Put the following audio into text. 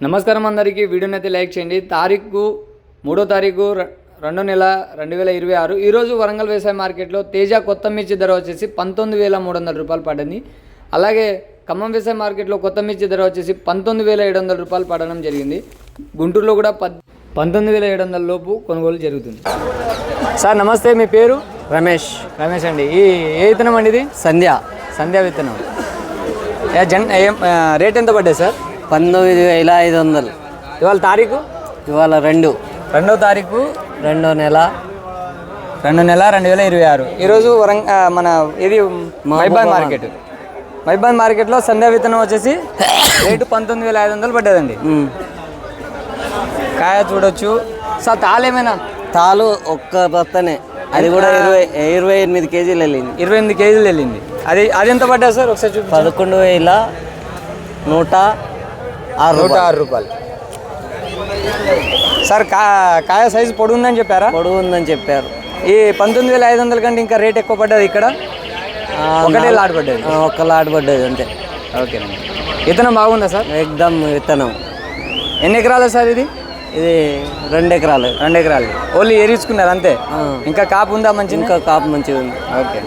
నమస్కారం అందరికీ. వీడియోని అయితే లైక్ చేయండి. 3వ తారీఖు 2వ నెల 2026 ఈరోజు వరంగల్ వ్యవసాయ మార్కెట్లో తేజ కొత్త మిర్చి ధర వచ్చేసి 19,300 రూపాయలు పడింది. అలాగే ఖమ్మం వ్యవసాయ మార్కెట్లో కొత్త మిర్చి ధర వచ్చేసి 19,700 రూపాయలు పడడం జరిగింది. గుంటూరులో కూడా 19,700 లోపు కొనుగోలు జరుగుతుంది. సార్ నమస్తే, మీ పేరు? రమేష్ అండి. ఏ విత్తనం అండి ఇది? సంధ్యా విత్తనం. రేట్ ఎంత పడ్డాయి సార్? 19,500. ఇవాళ తారీఖు? ఇవాళ 2వ తారీఖు 2వ నెల 2026. ఈరోజు మన ఇది మైబాద్ మార్కెట్లో సంధ్యా విత్తనం వచ్చేసి రేటు 19,500 పడ్డదండి. కాయ చూడొచ్చు సార్. తాళేమైనా? తాలు ఒక్క బత్తనే, అది కూడా 28 కేజీలు వెళ్ళింది. 28 కేజీలు వెళ్ళింది. అది ఎంత పడ్డా సార్? ఒకసారి చూపి. 11,106 రూపాయలు. సార్ కాయ సైజు పొడుగుందని చెప్పారా? పొడుగుందని చెప్పారు. ఈ 19,500 కంటే ఇంకా రేట్ ఎక్కువ పడ్డది ఇక్కడ. ఒకటే లాట్ పడ్డది. ఒక్క లాట్ పడ్డది అంతే. ఓకేనండి. విత్తనం బాగుందా సార్? ఎగ్దమ్ విత్తనం. ఎన్ని ఎకరాలు సార్ ఇది? ఇది 2 ఎకరాలు. 2 ఎకరాలు ఓన్లీ ఏరించుకున్నారు అంతే. ఇంకా కాపు ఉందా? మంచి ఇంకా కాపు మంచిగా ఉంది. ఓకే.